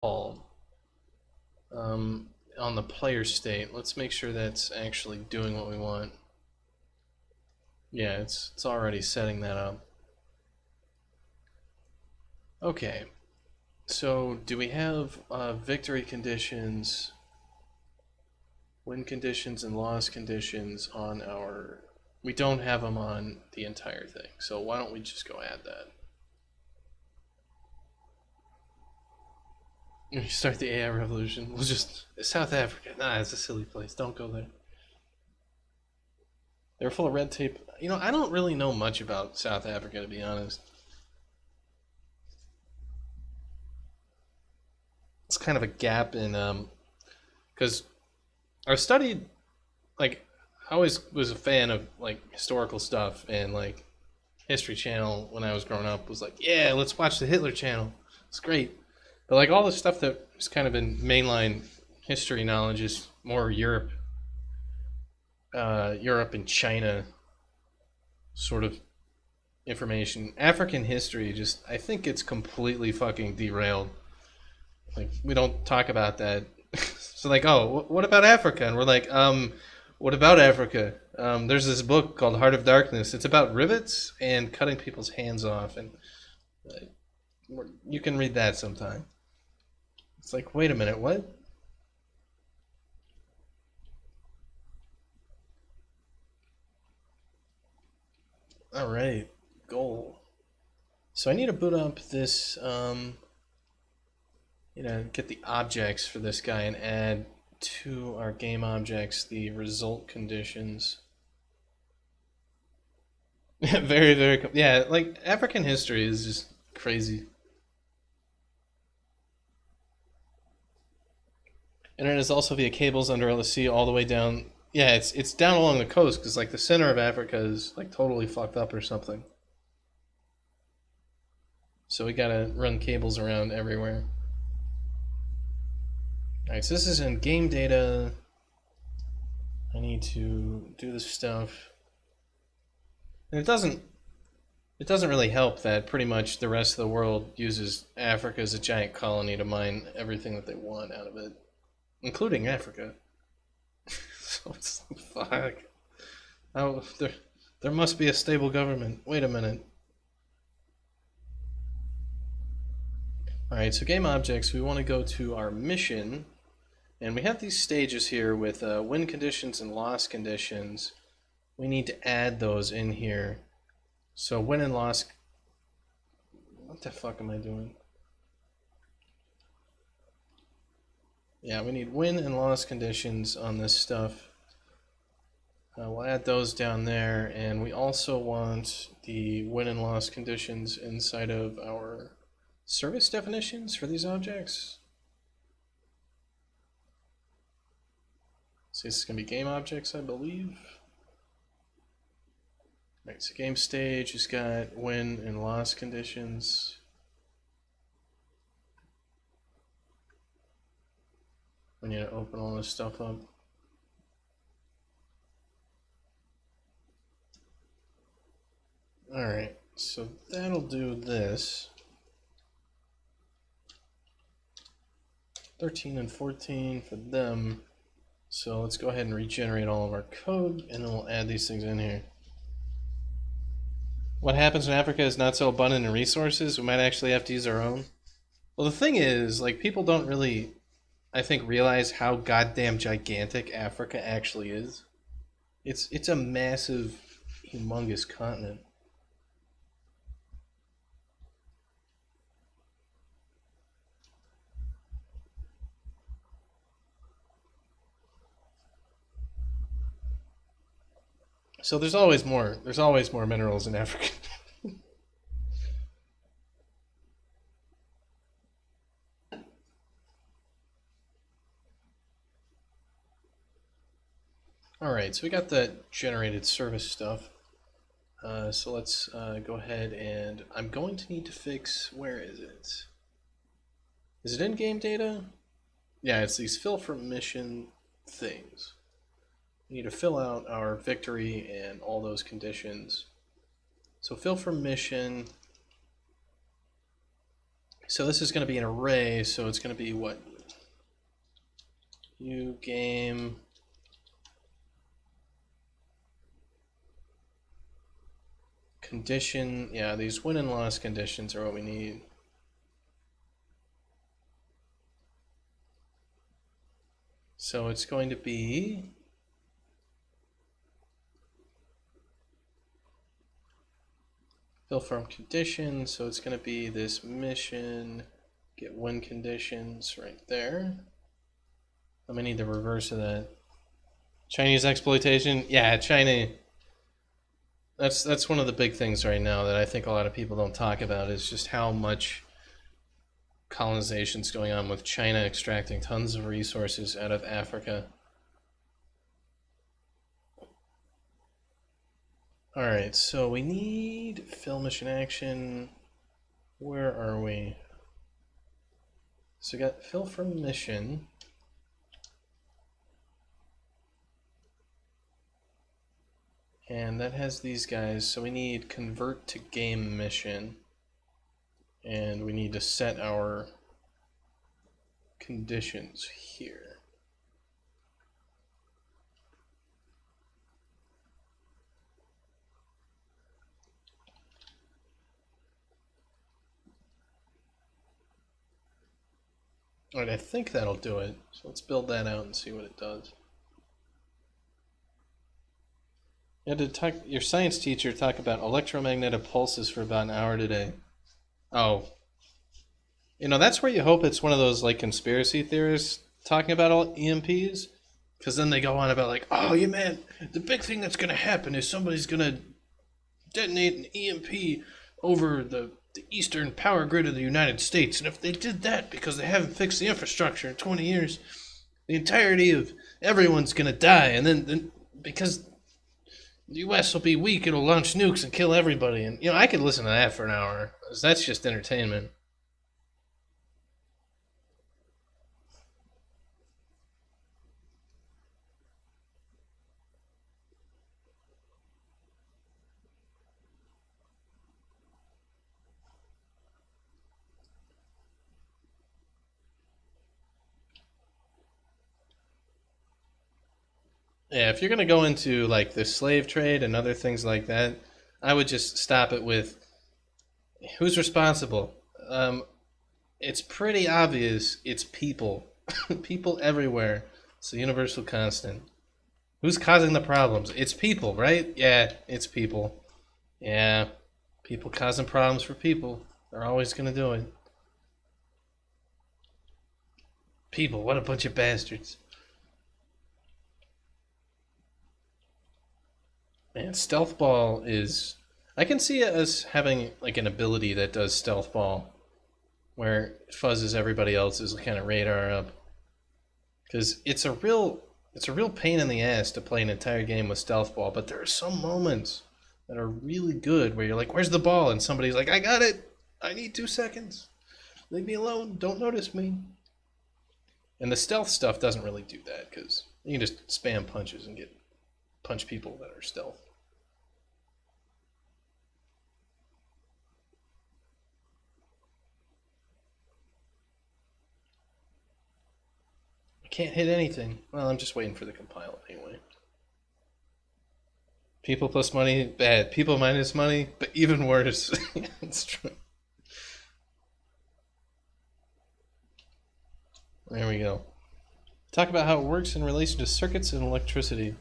all on the player state. Let's make sure that's actually doing what we want. Yeah, it's already setting that up. Okay, so do we have victory conditions, win conditions, and loss conditions on our... We don't have them on the entire thing, so why don't we just go add that? We start the AI revolution. We'll just... South Africa. Nah, it's a silly place. Don't go there. They're full of red tape. You know, I don't really know much about South Africa, to be honest. It's kind of a gap in because our study, like, I always was a fan of like historical stuff, and like History Channel when I was growing up was like, yeah, let's watch the Hitler Channel. It's great. But like all the stuff that is kind of in mainline history knowledge is more Europe and China sort of information. African history just, I think it's completely fucking derailed. Like we don't talk about that. So like, oh, what about Africa? And we're like, what about Africa? There's this book called Heart of Darkness. It's about rivets and cutting people's hands off, and you can read that sometime. It's like, wait a minute, what? All right, goal. So I need to boot up this, get the objects for this guy and add to our game objects the result conditions. Very, very, yeah, like African history is just crazy. Internet is also via cables under the sea all the way down. Yeah, it's down along the coast because like the center of Africa is like totally fucked up or something. So we gotta run cables around everywhere. All right, so this is in game data. I need to do this stuff, and it doesn't really help that pretty much the rest of the world uses Africa as a giant colony to mine everything that they want out of it, including Africa. So it's like, fuck. Oh, there must be a stable government. Wait a minute. Alright, so game objects, we want to go to our mission. And we have these stages here with win conditions and loss conditions. We need to add those in here. So win and loss... What the fuck am I doing? Yeah, we need win and loss conditions on this stuff. We'll add those down there, and we also want the win and loss conditions inside of our service definitions for these objects. So this is going to be game objects, I believe. Alright, so game stage has got win and loss conditions. We need to open all this stuff up. Alright, so that'll do this. 13 and 14 for them. So let's go ahead and regenerate all of our code, and then we'll add these things in here. What happens when Africa is not so abundant in resources? We might actually have to use our own. Well, the thing is, like, people don't really, I think, realize how goddamn gigantic Africa actually is. It's a massive, humongous continent. So there's always more. There's always more minerals in Africa. All right, so we got the generated service stuff. So let's go ahead and I'm going to need to fix. Where is it? Is it in game data? Yeah, it's these fill for mission things. We need to fill out our victory and all those conditions. So fill for mission. So this is going to be an array, so it's going to be what? New game. Condition, yeah, these win and loss conditions are what we need. So it's going to be fill from conditions, so it's going to be this mission, get win conditions right there. I'm going to need the reverse of that. Chinese exploitation, yeah, China. That's one of the big things right now that I think a lot of people don't talk about is just how much colonization is going on with China extracting tons of resources out of Africa. Alright, so we need fill mission action. Where are we? So we got fill from mission. And that has these guys, so we need convert to game mission. And we need to set our conditions here. Alright, I think that'll do it. So let's build that out and see what it does. You had to talk, your science teacher talk about electromagnetic pulses for about an hour today. Oh. You know, that's where you hope it's one of those, like, conspiracy theorists talking about all EMPs. Because then they go on about, like, oh, yeah, man, the big thing that's going to happen is somebody's going to detonate an EMP over the eastern power grid of the United States. And if they did that because they haven't fixed the infrastructure in 20 years, the entirety of everyone's going to die. And then because the U.S. will be weak, it'll launch nukes and kill everybody. And, you know, I could listen to that for an hour. That's just entertainment. Yeah, if you're going to go into, like, the slave trade and other things like that, I would just stop it with who's responsible. It's pretty obvious it's people. People everywhere. It's a universal constant. Who's causing the problems? It's people, right? Yeah, it's people. Yeah, people causing problems for people. They're always going to do it. People, what a bunch of bastards. Man, Stealth Ball is... I can see it as having, like, an ability that does Stealth Ball, where it fuzzes everybody else's kind of radar up. Because it's a real pain in the ass to play an entire game with Stealth Ball, but there are some moments that are really good where you're like, where's the ball? And somebody's like, I got it! I need 2 seconds. Leave me alone. Don't notice me. And the stealth stuff doesn't really do that, because you can just spam punches and punch people that are stealth. I can't hit anything. Well, I'm just waiting for the compile anyway. People plus money, bad. People minus money, but even worse. It's true. There we go. Talk about how it works in relation to circuits and electricity.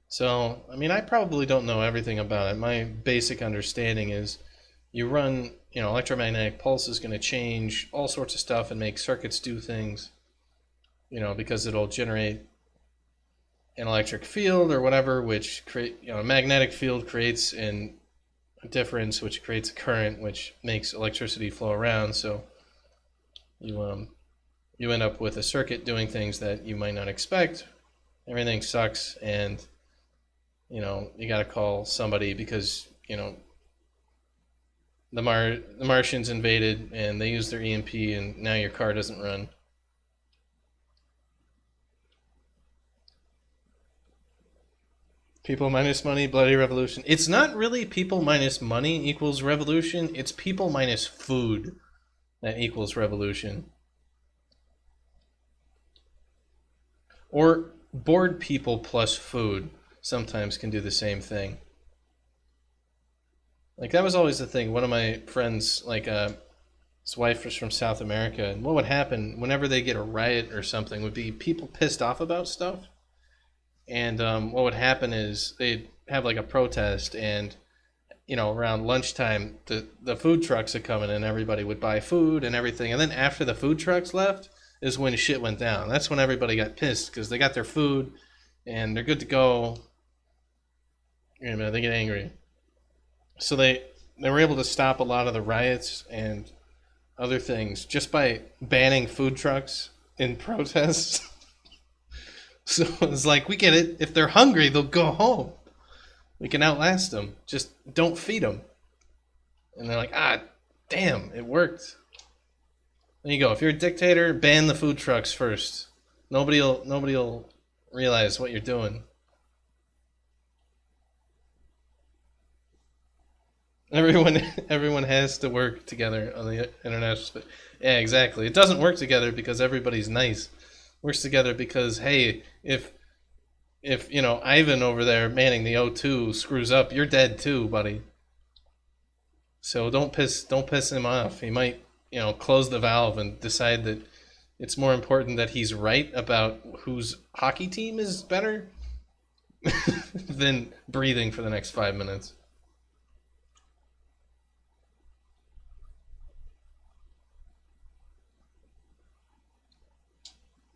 So, I mean, I probably don't know everything about it. My basic understanding is you run, you know, electromagnetic pulse is going to change all sorts of stuff and make circuits do things, you know, because it'll generate an electric field or whatever, which create, you know, a magnetic field creates a difference, which creates a current, which makes electricity flow around. So you end up with a circuit doing things that you might not expect. Everything sucks, and you know, you got to call somebody because, you know, the Martians invaded and they used their EMP, and now your car doesn't run. People minus money, bloody revolution. It's not really people minus money equals revolution. It's people minus food. that equals revolution. Or bored people plus food sometimes can do the same thing. Like that was always the thing. One of my friends, like his wife was from South America, and what would happen whenever they get a riot or something would be people pissed off about stuff. And what would happen is they'd have like a protest, and around lunchtime, the food trucks would come in, and everybody would buy food and everything. And then after the food trucks left, is when shit went down. That's when everybody got pissed because they got their food and they're good to go. They get angry, so they were able to stop a lot of the riots and other things just by banning food trucks in protests. So it's like, we get it. If they're hungry, they'll go home. We can outlast them. Just don't feed them. And they're like, damn, it worked. There you go. If you're a dictator, ban the food trucks first. Nobody'll realize what you're doing. Everyone has to work together on the international space. Yeah, exactly. It doesn't work together because everybody's nice. It works together because, hey, if Ivan over there manning the O2 screws up, you're dead too, buddy. So don't piss him off. He might, close the valve and decide that it's more important that he's right about whose hockey team is better than breathing for the next 5 minutes.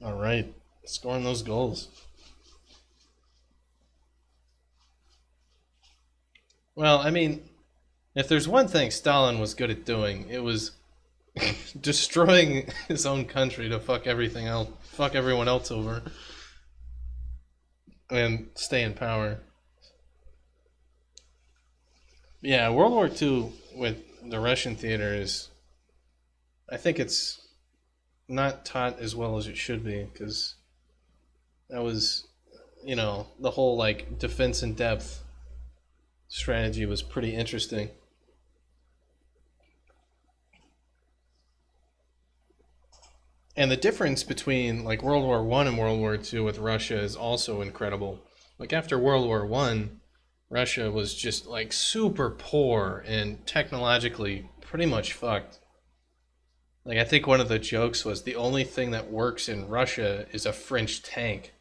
All right, scoring those goals. Well, I mean, if there's one thing Stalin was good at doing, it was destroying his own country to fuck everyone else over, and stay in power. Yeah, World War II with the Russian theater is, I think it's not taught as well as it should be, because that was, the whole like defense in depth strategy was pretty interesting. And the difference between like World War One and World War II with Russia is also incredible. Like after World War One, Russia was just like super poor and technologically pretty much fucked. Like I think one of the jokes was the only thing that works in Russia is a French tank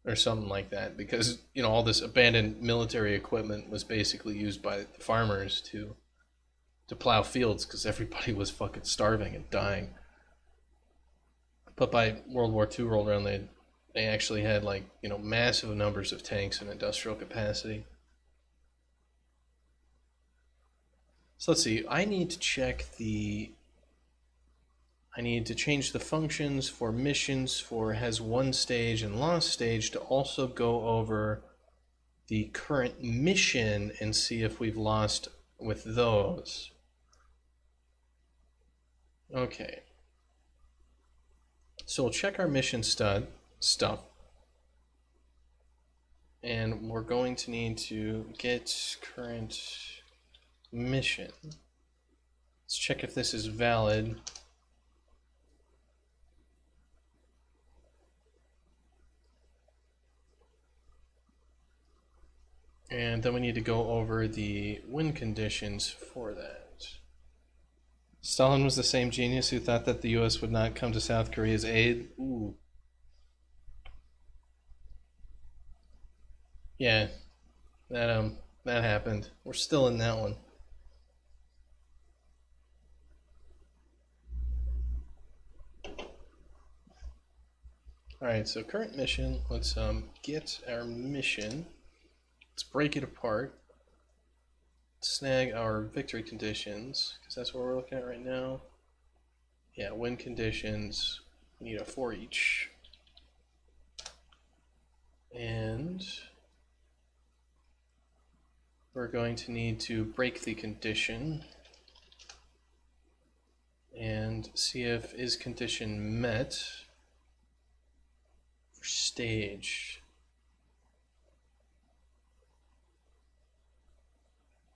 or something like that, because all this abandoned military equipment was basically used by the farmers to plow fields because everybody was fucking starving and dying. But by World War II rolled around, they actually had like massive numbers of tanks and industrial capacity. So let's see. I need to change the functions for missions for has won stage and lost stage to also go over the current mission and see if we've lost with those. Okay. So we'll check our mission stuff. And we're going to need to get current mission. Let's check if this is valid. And then we need to go over the win conditions for that. Stalin was the same genius who thought that the U.S. would not come to South Korea's aid. Ooh. Yeah, that happened. We're still in that one. All right, so current mission. Let's get our mission. Let's break it apart. Snag our victory conditions, because that's what we're looking at right now. Yeah, win conditions. We need a for each. And we're going to need to break the condition and see if is condition met for stage.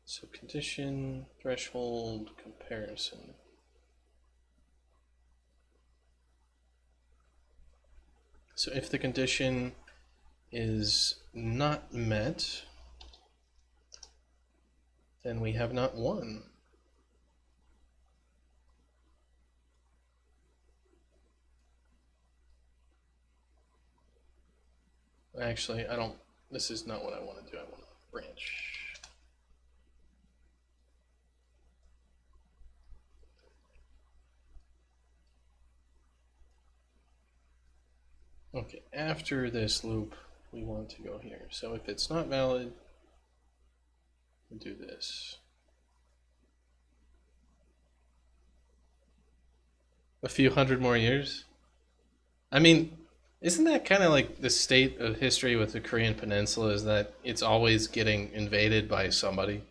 So condition, threshold, comparison. So if the condition is not met, then we have not won. Actually, I don't, this is not what I want to do. I want to branch. Okay, after this loop, we want to go here. So if it's not valid, we do this. A few hundred more years? I mean, isn't that kind of like the state of history with the Korean Peninsula, is that it's always getting invaded by somebody?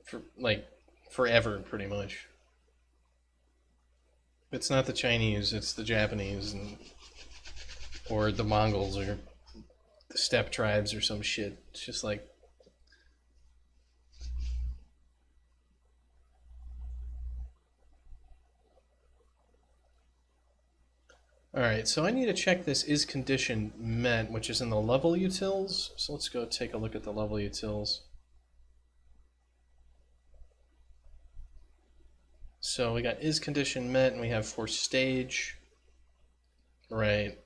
For like forever, pretty much. If it's not the Chinese, it's the Japanese, or the Mongols, or the steppe tribes, or some shit. It's just like. Alright, so I need to check this is condition met, which is in the level utils. So let's go take a look at the level utils. So we got is condition met, and we have for stage. Right.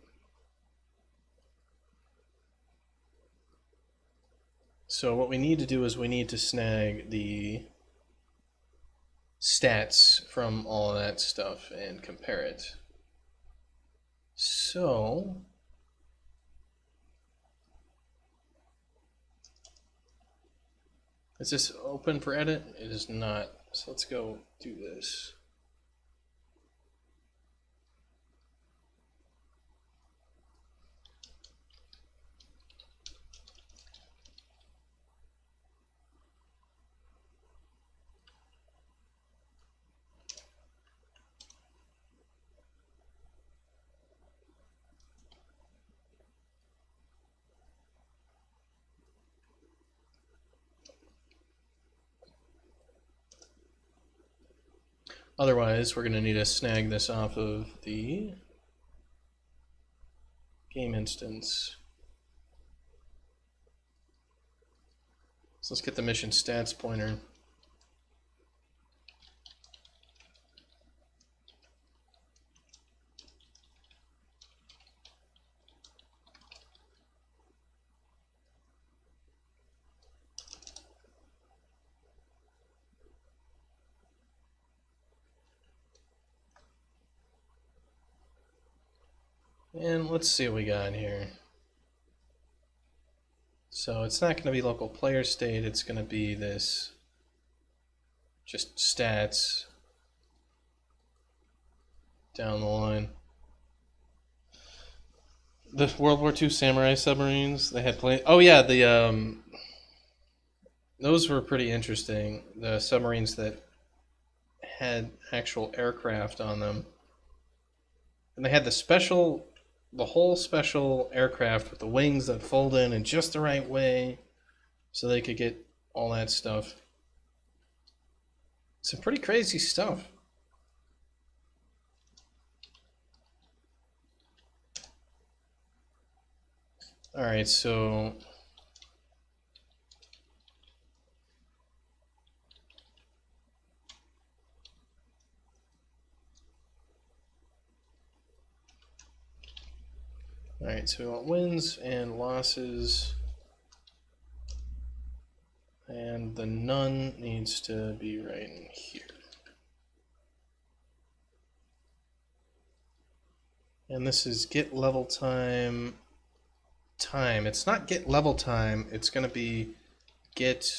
So what we need to do is we need to snag the stats from all of that stuff and compare it. So is this open for edit? It is not. So let's go do this. Otherwise, we're going to need to snag this off of the game instance. So let's get the mission stats pointer. And let's see what we got here. So it's not going to be local player state, it's going to be this just stats down the line. The World War II samurai submarines, they had plenty. Oh yeah, the those were pretty interesting. The submarines that had actual aircraft on them. And they had the whole special aircraft with the wings that fold in just the right way so they could get all that stuff. Some pretty crazy stuff. Alright, so alright, so we want wins and losses. And the none needs to be right in here. And this is get level time. It's not get level time, it's going to be get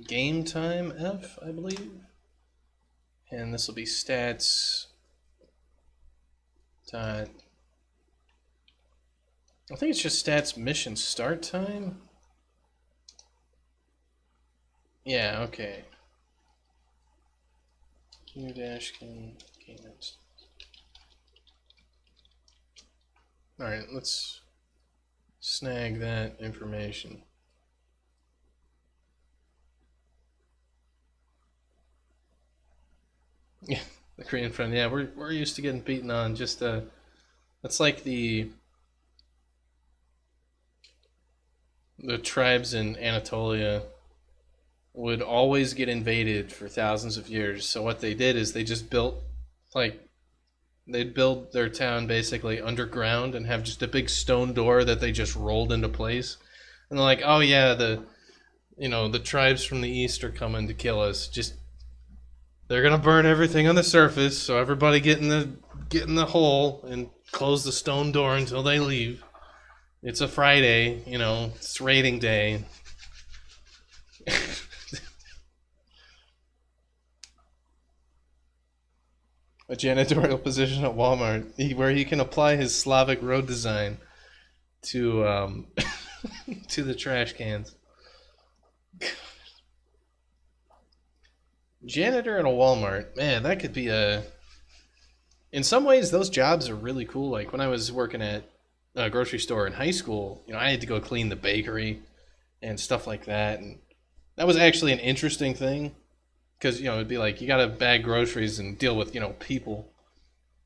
game time F, I believe. And this will be stats dot. I think it's just stats mission start time. Yeah, okay. Q Dashkin game instance. Alright, let's snag that information. Yeah, the Korean friend. Yeah, we're used to getting beaten on. Just it's like the tribes in Anatolia would always get invaded for thousands of years. So what they did is they just built like they'd build their town basically underground and have just a big stone door that they just rolled into place. And they're like, "Oh yeah, the tribes from the east are coming to kill us. Just they're gonna burn everything on the surface, so everybody get in the hole and close the stone door until they leave. It's a Friday, it's raiding day." A janitorial position at Walmart, where he can apply his Slavic road design to to the trash cans. Janitor at a Walmart, man, that could be a. In some ways, those jobs are really cool. Like when I was working at a grocery store in high school, I had to go clean the bakery and stuff like that, and that was actually an interesting thing because it'd be like you got to bag groceries and deal with people,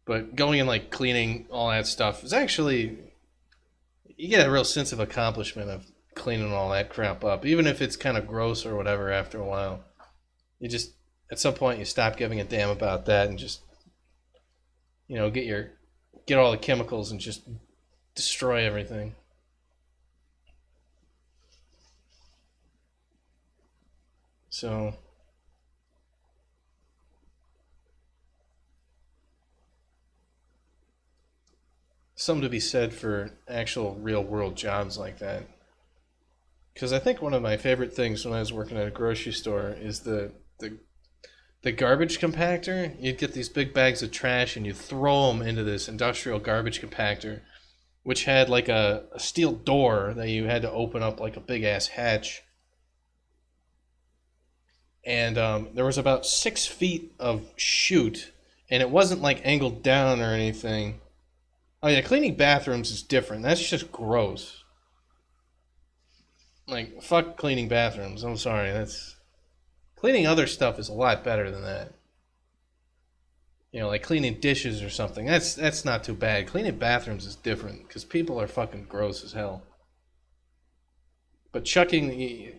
but going and like cleaning all that stuff is actually you get a real sense of accomplishment of cleaning all that crap up, even if it's kind of gross or whatever. After a while, you just at some point you stop giving a damn about that and just get all the chemicals and just destroy everything. So something to be said for actual real world jobs like that. Because I think one of my favorite things when I was working at a grocery store is the garbage compactor. You'd get these big bags of trash and you throw them into this industrial garbage compactor, which had like a steel door that you had to open up like a big ass hatch. And there was about 6 feet of chute, and it wasn't like angled down or anything. Oh yeah, cleaning bathrooms is different. That's just gross. Like, fuck cleaning bathrooms. I'm sorry. Cleaning other stuff is a lot better than that. Like cleaning dishes or something. That's not too bad. Cleaning bathrooms is different because people are fucking gross as hell. But you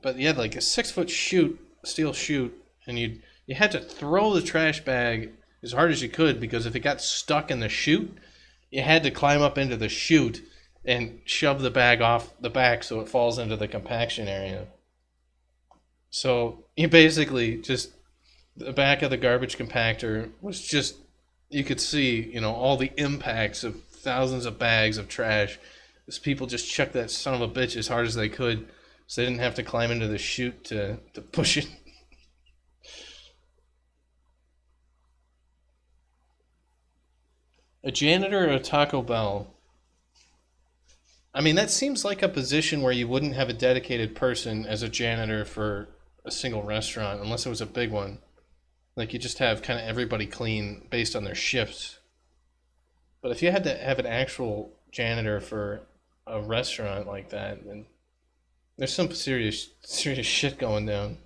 had like a 6-foot chute, steel chute, and you had to throw the trash bag as hard as you could because if it got stuck in the chute, you had to climb up into the chute and shove the bag off the back so it falls into the compaction area. So you basically just the back of the garbage compactor was just you could see all the impacts of thousands of bags of trash as people just chucked that son of a bitch as hard as they could so they didn't have to climb into the chute to push it. A janitor at a Taco Bell. I mean, that seems like a position where you wouldn't have a dedicated person as a janitor for a single restaurant unless it was a big one. Like you just have kind of everybody clean based on their shifts. But if you had to have an actual janitor for a restaurant like that, then there's some serious shit going down.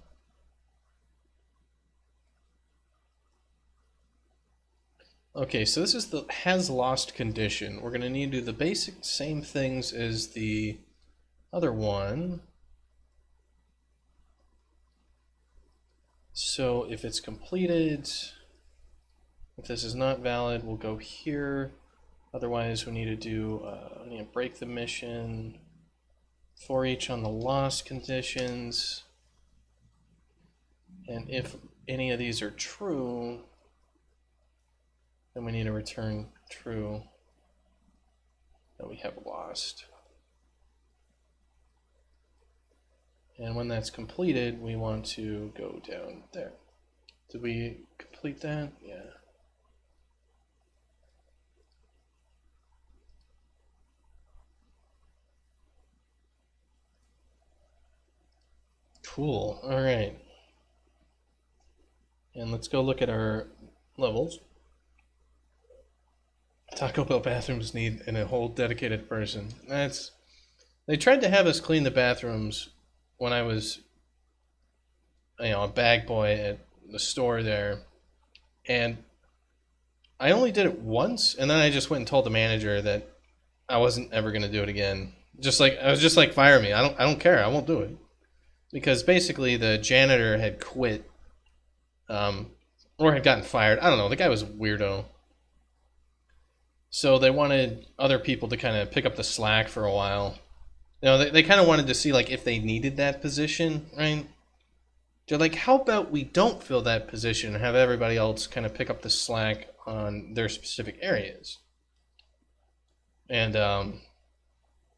Okay, so this is the has lost condition. We're going to need to do the basic same things as the other one. So if it's completed, if this is not valid, we'll go here. Otherwise, we need to do break the mission for each on the lost conditions. And if any of these are true, then we need to return true that we have lost. And when that's completed, we want to go down there. Did we complete that? Yeah. Cool. All right. And let's go look at our levels. Taco Bell bathrooms need a whole dedicated person. They tried to have us clean the bathrooms when I was, a bag boy at the store there, and I only did it once, and then I just went and told the manager that I wasn't ever going to do it again. Just like I was just like, fire me. I don't care. I won't do it because basically the janitor had quit, or had gotten fired. I don't know. The guy was a weirdo. So they wanted other people to kind of pick up the slack for a while. You know, they kind of wanted to see like if they needed that position, right? They're like, how about we don't fill that position and have everybody else kind of pick up the slack on their specific areas? And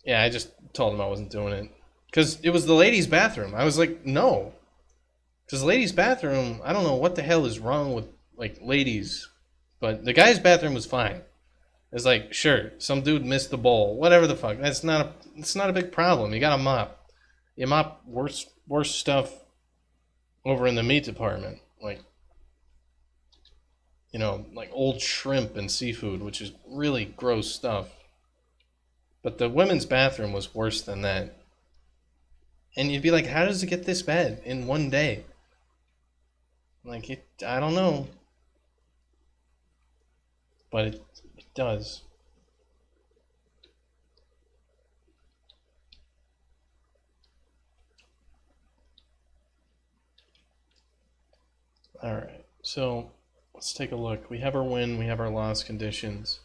yeah, I just told them I wasn't doing it because it was the ladies' bathroom. I was like, no, because the ladies' bathroom, I don't know what the hell is wrong with like ladies, but the guys' bathroom was fine. It's like, sure, some dude missed the bowl, whatever the fuck. It's not a big problem. You got to mop. You mop worse stuff over in the meat department, like, you know, like old shrimp and seafood, which is really gross stuff. But the women's bathroom was worse than that. And you'd be like, how does it get this bad in one day? Like, I don't know. But it does. Alright, so let's take a look. We have our win, we have our loss conditions.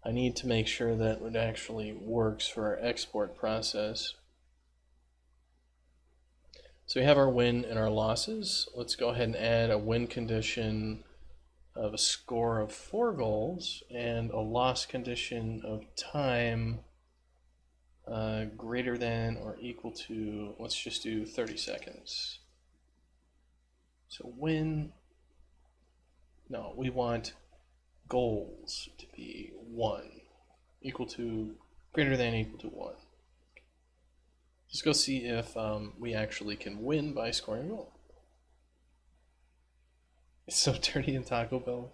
I need to make sure that it actually works for our export process. So we have our win and our losses. Let's go ahead and add a win condition of a score of 4 goals and a loss condition of time greater than or equal to, let's just do 30 seconds. So win, no, we want goals to be 1, equal to, greater than, equal to 1. Let's go see if we actually can win by scoring a goal. It's so dirty in Taco Bell.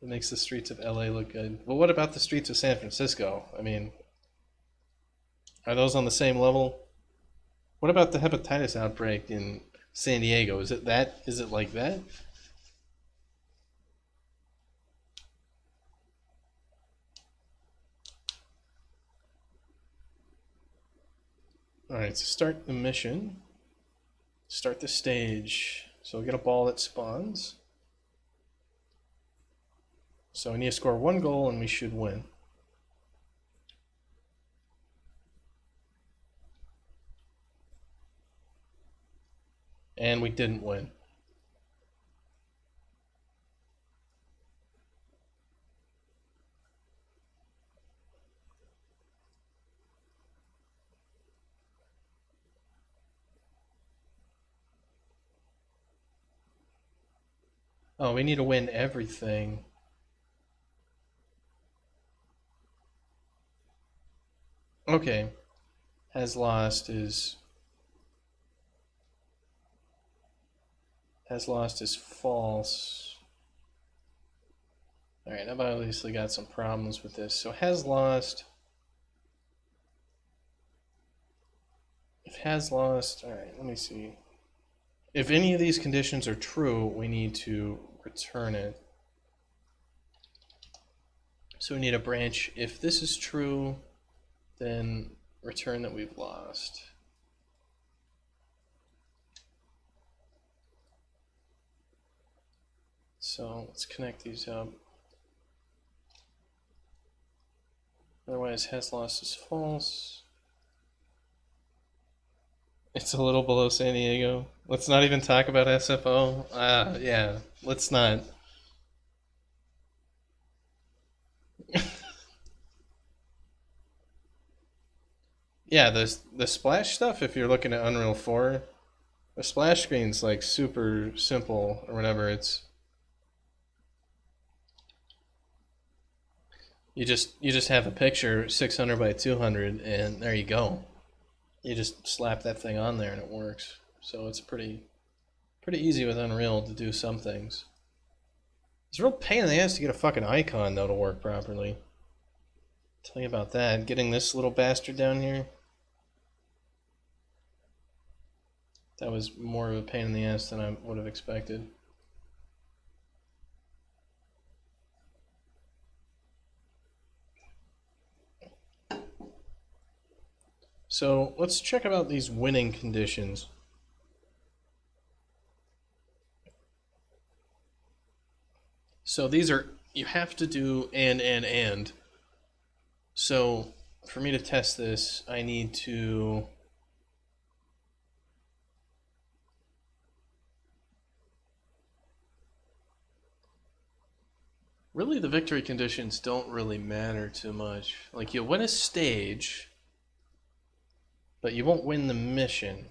It makes the streets of LA look good. Well, what about the streets of San Francisco? I mean, are those on the same level? What about the hepatitis outbreak in San Diego? Is it that? Is it like that? Alright, so start the mission. Start the stage. So we get a ball that spawns. So we need to score 1 goal and we should win. And we didn't win. Oh, we need to win everything. Okay. Has lost is false. Alright, I've obviously got some problems with this. So has lost. If has lost, alright, let me see. If any of these conditions are true, we need to return it. So we need a branch. If this is true, then return that we've lost. So let's connect these up. Otherwise, has lost is false. It's a little below San Diego. Let's not even talk about SFO. Yeah, let's not. Yeah, the splash stuff, if you're looking at Unreal 4, the splash screen's like super simple or whatever. It's you just have a picture 600 by 200 and there you go. You just slap that thing on there and it works. So it's pretty easy with Unreal to do some things. It's a real pain in the ass to get a fucking icon though to work properly. Tell you about that. Getting this little bastard down here. That was more of a pain in the ass than I would have expected. So let's check about these winning conditions. So these are, you have to do and. So for me to test this, I need to really, the victory conditions don't really matter too much. Like, you'll win a stage, but you won't win the mission.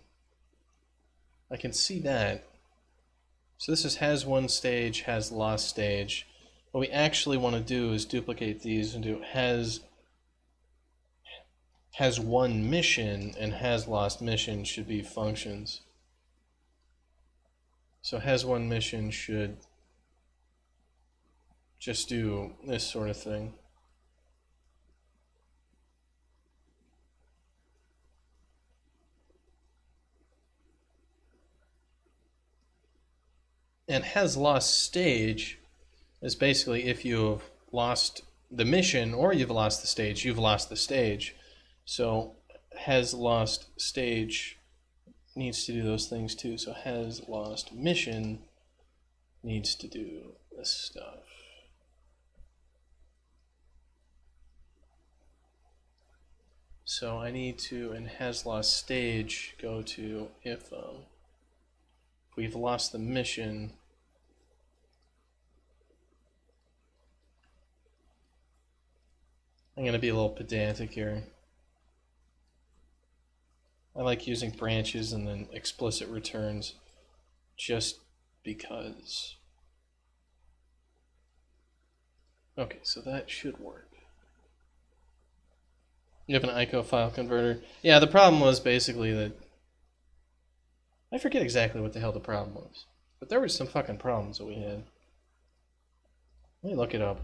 I can see that. So this is has won stage, has lost stage. What we actually want to do is duplicate these and do has won mission and has lost mission should be functions. So has won mission should just do this sort of thing. And has lost stage is basically if you've lost the mission or you've lost the stage, you've lost the stage. So has lost stage needs to do those things too. So has lost mission needs to do this stuff. So I need to, in has lost stage, go to if we've lost the mission, I'm going to be a little pedantic here. I like using branches and then explicit returns just because. Okay, so that should work. You have an ICO file converter. Yeah, the problem was basically that I forget exactly what the hell the problem was, but there were some fucking problems that we had. Let me look it up.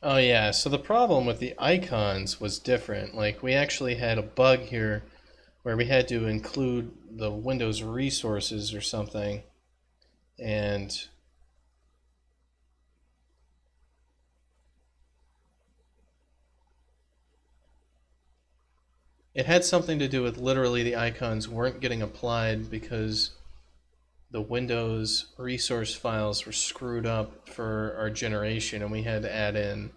Oh yeah, so the problem with the icons was different. Like, we actually had a bug here where we had to include the Windows resources or something, and it had something to do with literally the icons weren't getting applied because the Windows resource files were screwed up for our generation, and we had to add in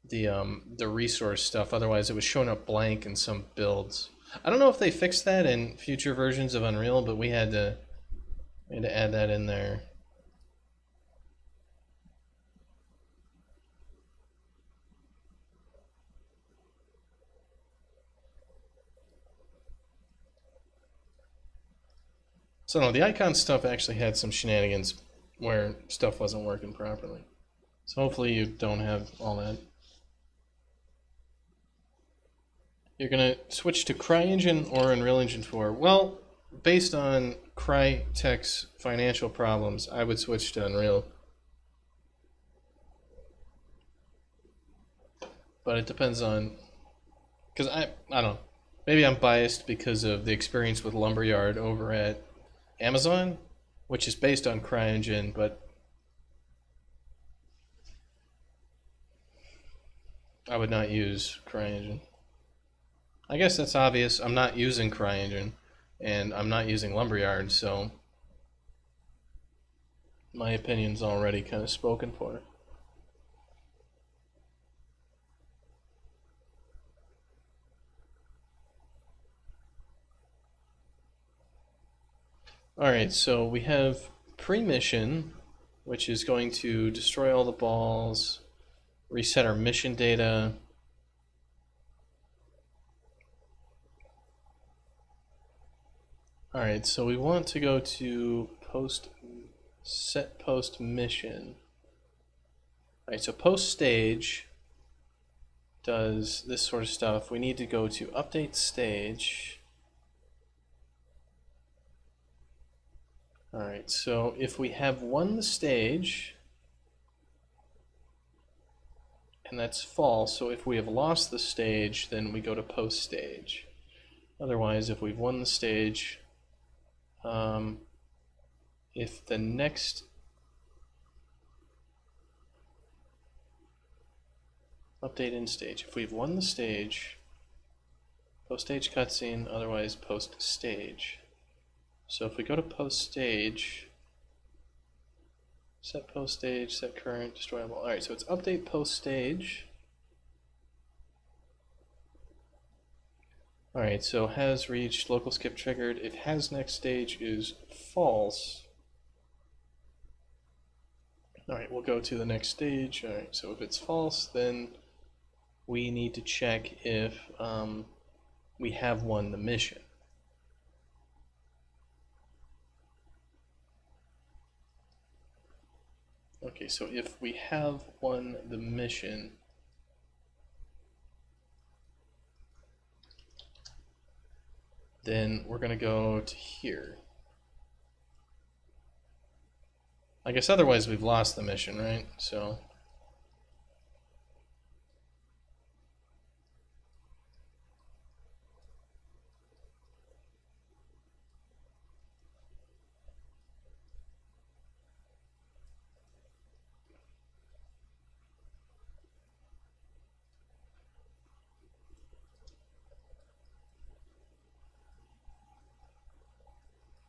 the resource stuff. Otherwise, it was showing up blank in some builds. I don't know if they fixed that in future versions of Unreal, but we had to add that in there. So no, the icon stuff actually had some shenanigans where stuff wasn't working properly. So hopefully you don't have all that. You're gonna switch to CryEngine or Unreal Engine 4. Well, based on Crytek's financial problems, I would switch to Unreal. But it depends on, because I don't know, maybe I'm biased because of the experience with Lumberyard over at Amazon, which is based on CryEngine, but I would not use CryEngine. I guess that's obvious. I'm not using CryEngine, and I'm not using Lumberyard, so my opinion's already kind of spoken for. Alright, so we have pre-mission, which is going to destroy all the balls, reset our mission data. All right, so we want to go to set post mission. All right, so post stage does this sort of stuff. We need to go to update stage. All right, so if we have won the stage, and that's false, so if we have lost the stage, then we go to post stage. Otherwise, if we've won the stage, if the next update in stage, if we've won the stage, post stage cutscene, otherwise post stage. So if we go to post stage, set post stage, set current, destroyable. All right, so it's update post stage. All right, so has reached, local skip triggered. If has next stage is false, all right, we'll go to the next stage. All right, so if it's false, then we need to check if we have won the mission. Okay, so if we have won the mission, then we're going to go to here. I guess otherwise we've lost the mission, right? So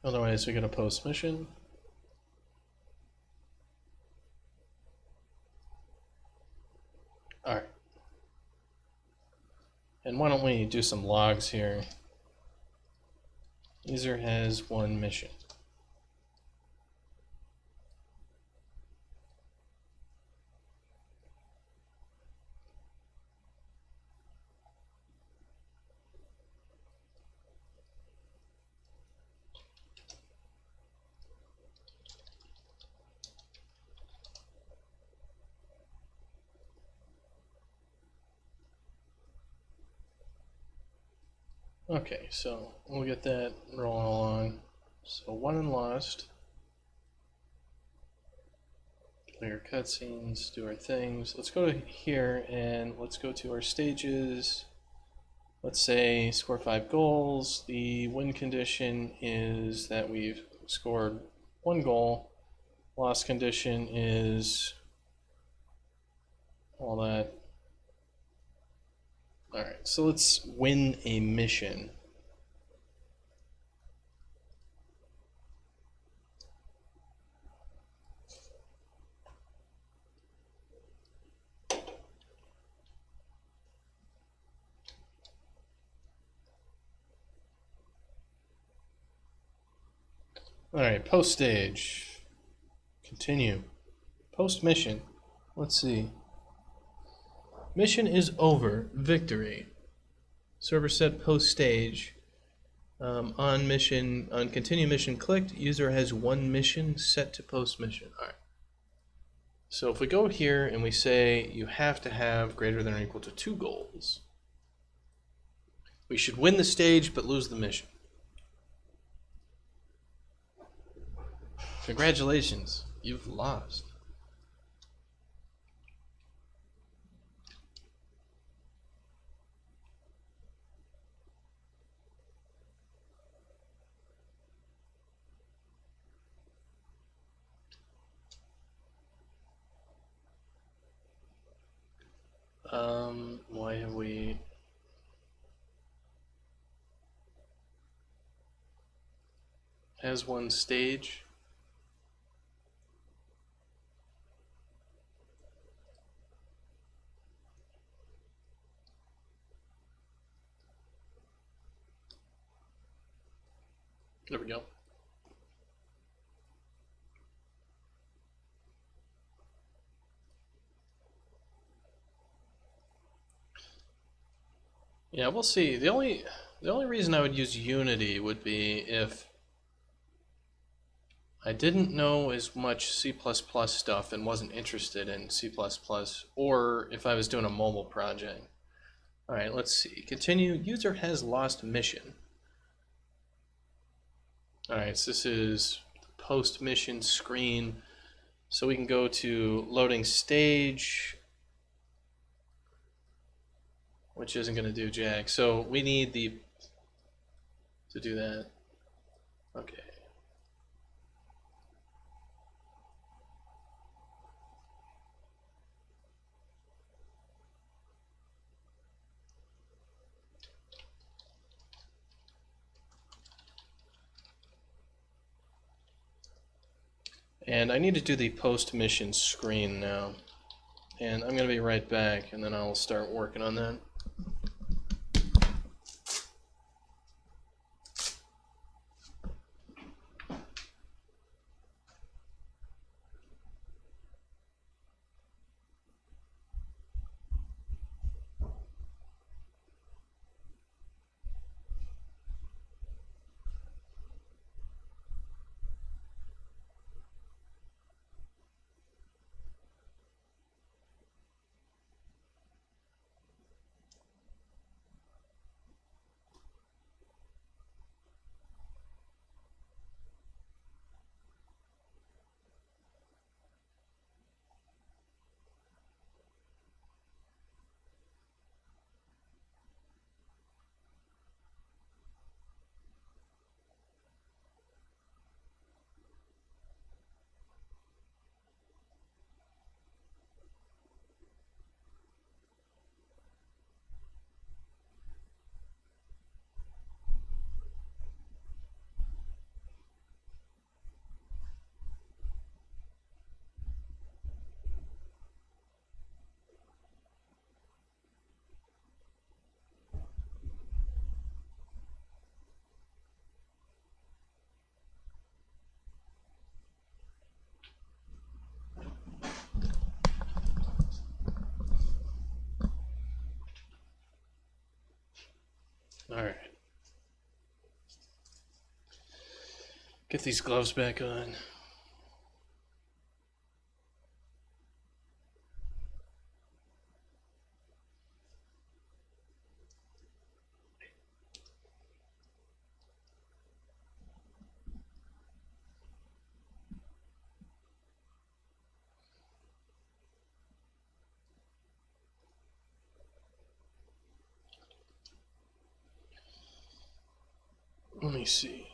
otherwise we go to post mission. All right. And why don't we do some logs here? User has one mission. Okay, so we'll get that rolling along. So won and lost. Clear cutscenes, do our things. Let's go to here and let's go to our stages. Let's say score 5 goals. The win condition is that we've scored 1 goal. Loss condition is all that. Alright, so let's win a mission. Alright, post stage. Continue. Post mission. Let's see. Mission is over. Victory. Server set post stage. On mission, on continue mission clicked, user has one mission set to post mission. Alright. So if we go here and we say you have to have greater than or equal to 2 goals, we should win the stage but lose the mission. Congratulations, you've lost. Why have we... Has one stage? There we go. Yeah, we'll see. The only reason I would use Unity would be if I didn't know as much C++ stuff and wasn't interested in C++, or if I was doing a mobile project. All right, let's see. Continue. User has lost mission. All right, so this is the post mission screen. So we can go to loading stage, which isn't going to do jack. So we need to do that. Okay. And I need to do the post-mission screen now. And I'm going to be right back, and then I'll start working on that. Alright. Get these gloves back on. Let me see.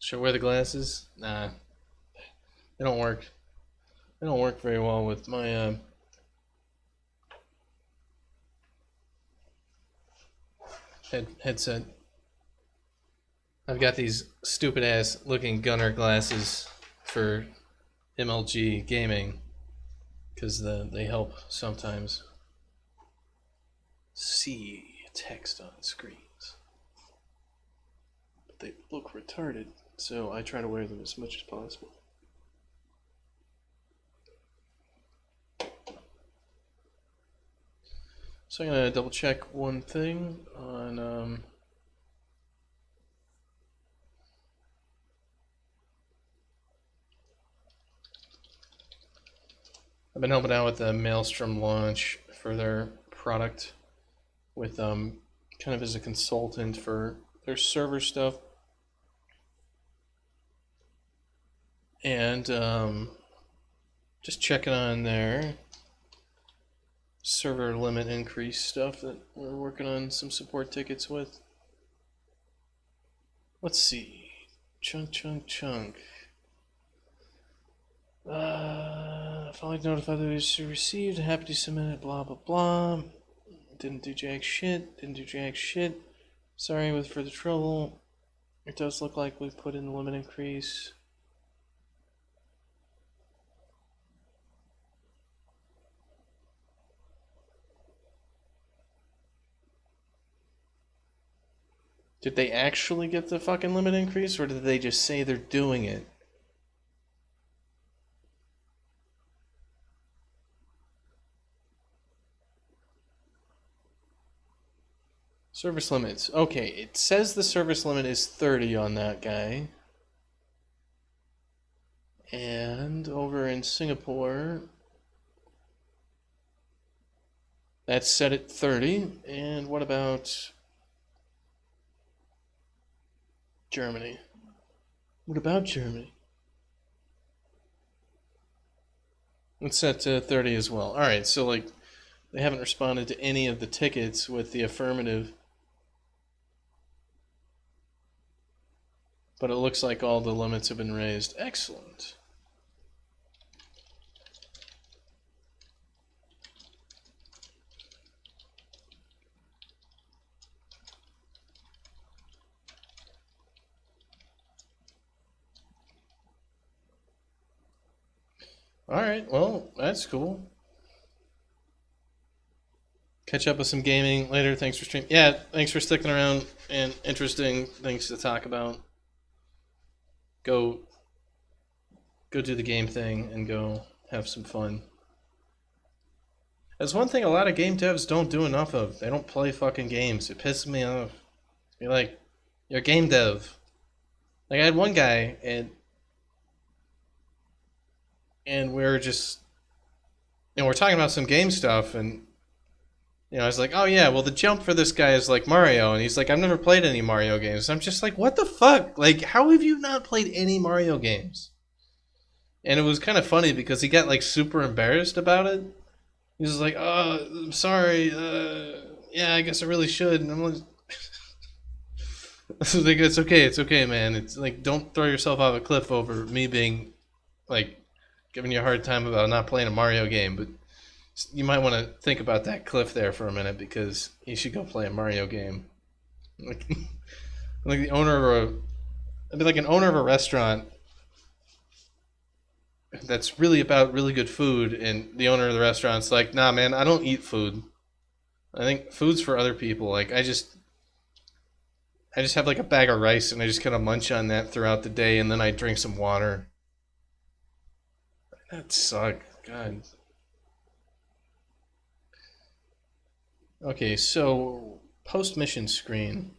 Should I wear the glasses? Nah. They don't work. They don't work very well with my headset. I've got these stupid ass looking gunner glasses for MLG gaming because they help sometimes see text on screens. But they look retarded, so I try to wear them as much as possible. So I'm gonna double check one thing on I've been helping out with the Maelstrom launch for their product with kind of as a consultant for their server stuff. And just checking on their server limit increase stuff that we're working on some support tickets with. Let's see. Chunk. Finally notified that it was received. Happy to submit it. Blah blah blah. Didn't do jack shit. Sorry for the trouble. It does look like we've put in the limit increase. Did they actually get the fucking limit increase, or did they just say they're doing it? Service limits. Okay, it says the service limit is 30 on that guy. And over in Singapore, that's set at 30. And what about Germany? What about Germany? It's set to 30 as well. Alright, so like they haven't responded to any of the tickets with the affirmative. But it looks like all the limits have been raised. Excellent. Alright, well, that's cool. Catch up with some gaming later. Thanks for streaming. Yeah, thanks for sticking around and interesting things to talk about. Go do the game thing and go have some fun. That's one thing a lot of game devs don't do enough of. They don't play fucking games. It pisses me off. You're like, you're a game dev. Like I had one guy and we were just we're talking about some game stuff and I was like, oh yeah, well the jump for this guy is like Mario, and he's like, I've never played any Mario games. I'm just like, what the fuck? Like, how have you not played any Mario games? And it was kind of funny because he got like super embarrassed about it. He was like, oh, I'm sorry. Yeah, I guess I really should. And I'm like, it's okay, man. It's like, don't throw yourself off a cliff over me being like giving you a hard time about not playing a Mario game, but you might want to think about that cliff there for a minute because you should go play a Mario game. Like, like the owner of I'd be like an owner of a restaurant that's really about really good food, and the owner of the restaurant's like, nah, man, I don't eat food. I think food's for other people. Like, I just have like a bag of rice, and I just kind of munch on that throughout the day, and then I drink some water. That sucks. God. Okay, so post-mission screen.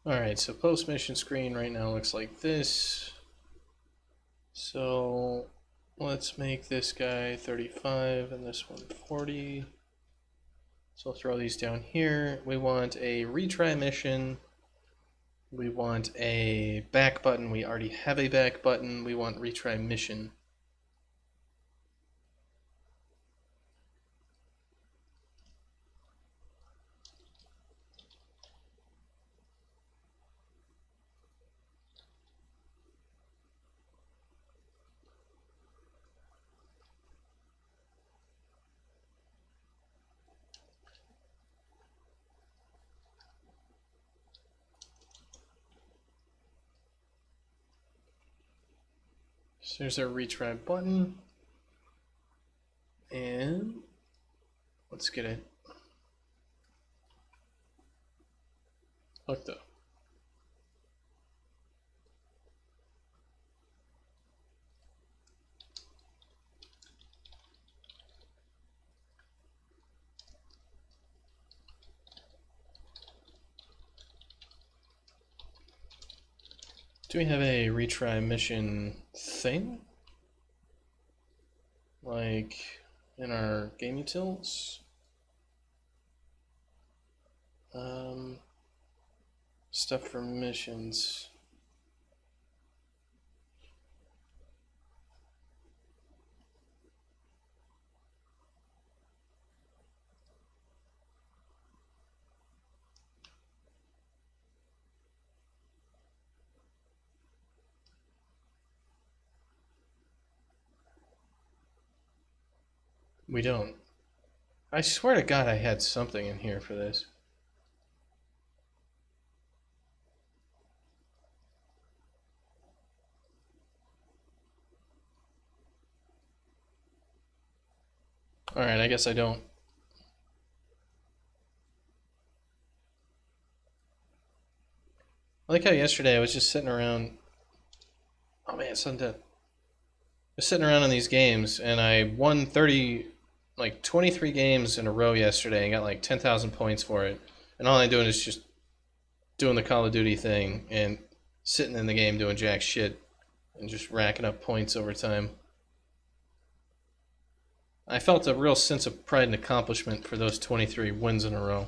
Alright, so post-mission screen right now looks like this. So let's make this guy 35 and this one 40. So I'll throw these down here. We want a retry mission. We want a back button. We already have a back button. We want retry mission. So there's our retry button. And let's get it hooked up. Do we have a retry mission thing? Like in our game utils? Stuff for missions. We don't. I swear to God I had something in here for this. Alright, I guess I don't. I like how yesterday I was just sitting around. Oh man, it's undead. I was sitting around in these games and I won 23 games in a row yesterday and got like 10,000 points for it. And all I'm doing is just doing the Call of Duty thing and sitting in the game doing jack shit and just racking up points over time. I felt a real sense of pride and accomplishment for those 23 wins in a row.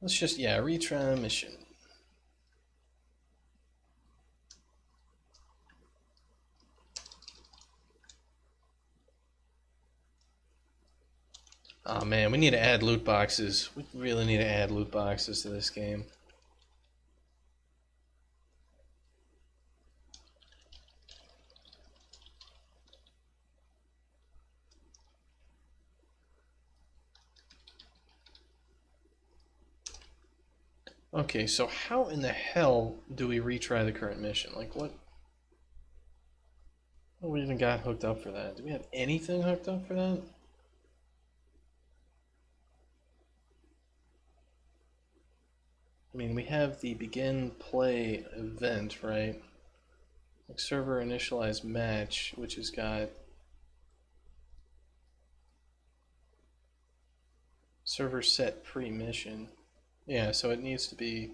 Let's just, retry a mission. Oh man, we need to add loot boxes. We really need to add loot boxes to this game. Okay, so how in the hell do we retry the current mission? Like what? What we even got hooked up for that? Do we have anything hooked up for that? I mean, we have the begin play event, right? Like server initialize match, which has got server set pre-mission. Yeah, so it needs to be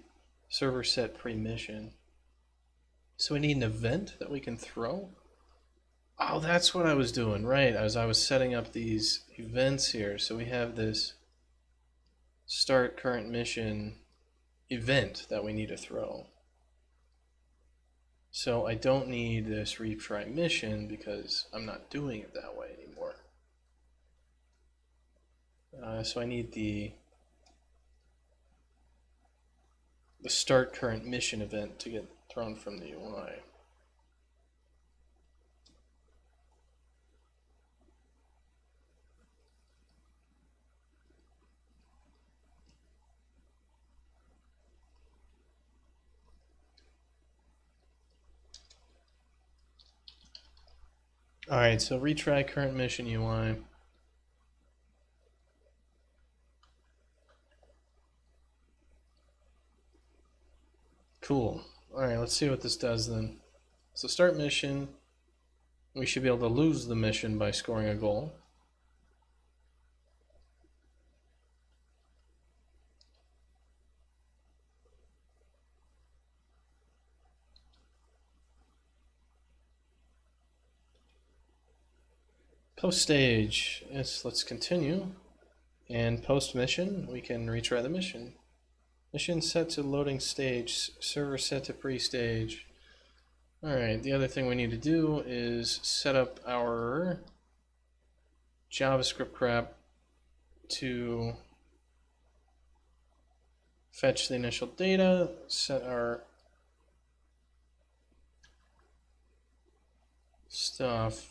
server set pre-mission. So we need an event that we can throw? Oh, that's what I was doing, right. I was setting up these events here. So we have this start current mission event that we need to throw. So I don't need this retry mission because I'm not doing it that way anymore. So I need the start current mission event to get thrown from the UI. Alright, so retry current mission UI. Cool. Alright, let's see what this does then. So start mission. We should be able to lose the mission by scoring a goal. Post stage. Yes, let's continue. And post mission, we can retry the mission. Mission set to loading stage, server set to pre-stage. Alright, the other thing we need to do is set up our JavaScript crap to fetch the initial data, set our stuff.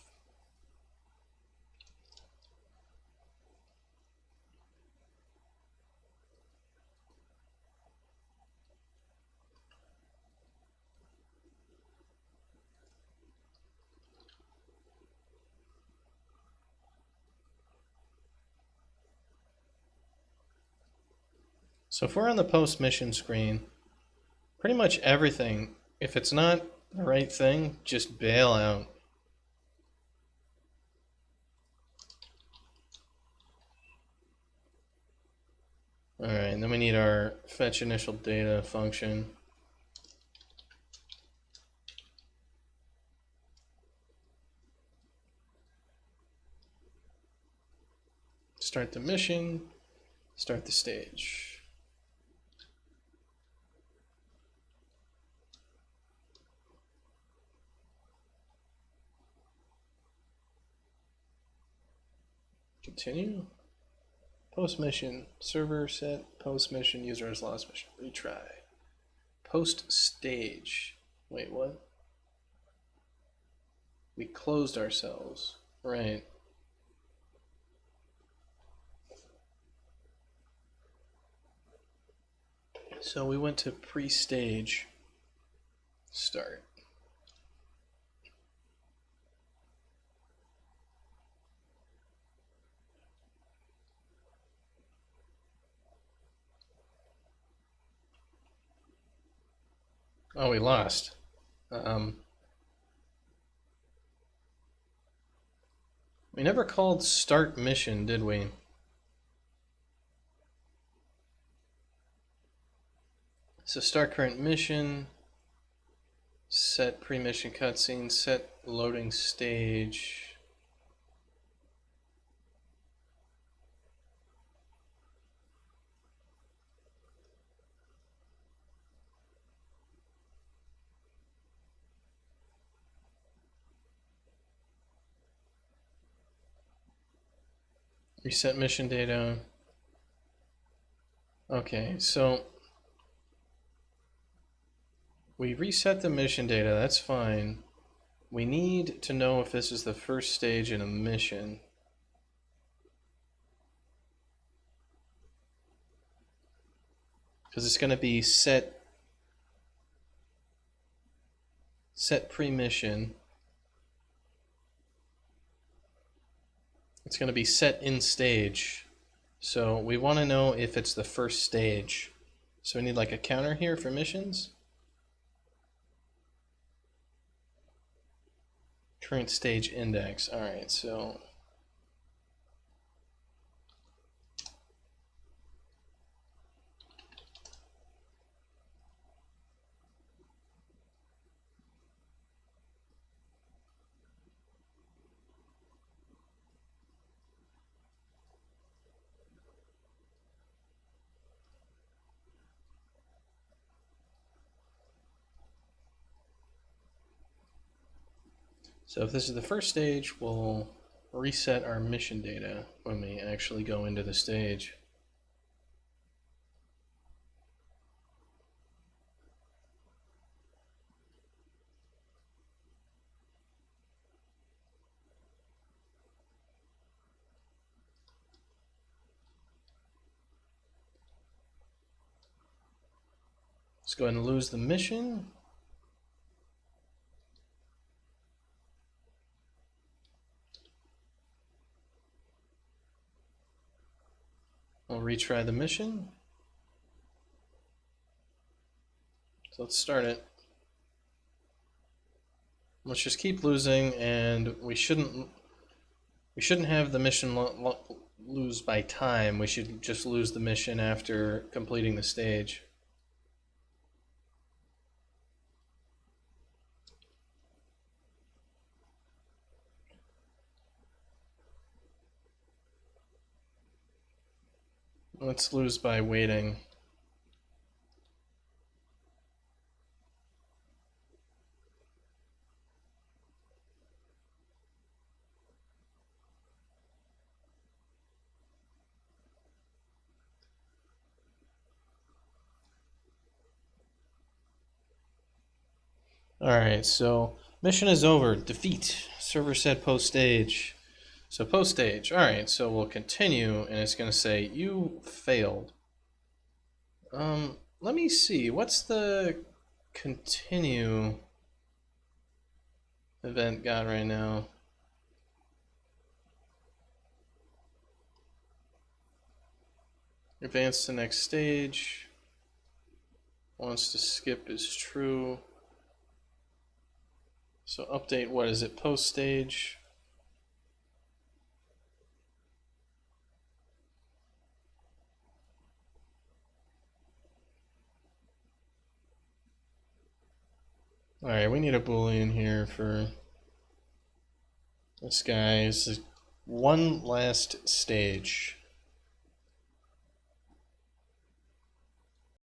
So if we're on the post mission screen, pretty much everything, if it's not the right thing, just bail out. Alright, and then we need our fetch initial data function. Start the mission, start the stage. Continue. Post mission, server set, post mission, user has lost mission, retry. Post stage. Wait, what? We closed ourselves. Right. So we went to pre-stage. Start. Oh, we lost. We never called start mission, did we? So start current mission, set pre-mission cutscene, set loading stage. Reset mission data. Okay, so we reset the mission data, that's fine. We need to know if this is the first stage in a mission. Because it's going to be set pre-mission. It's going to be set in stage. So we want to know if it's the first stage. So we need like a counter here for missions. Current stage index. All right, so if this is the first stage, we'll reset our mission data when we actually go into the stage. Let's go ahead and lose the mission. We'll retry the mission. So let's start it. Let's just keep losing, and we shouldn't have the mission lose by time. We should just lose the mission after completing the stage. Let's lose by waiting. Alright, so mission is over. Defeat. Server said post stage. So post stage. Alright, so we'll continue, and it's going to say you failed. Let me see. What's the continue event got right now? Advance to next stage. Wants to skip is true. So update, what is it? Post stage. Alright, we need a boolean here for this guy. This is one last stage.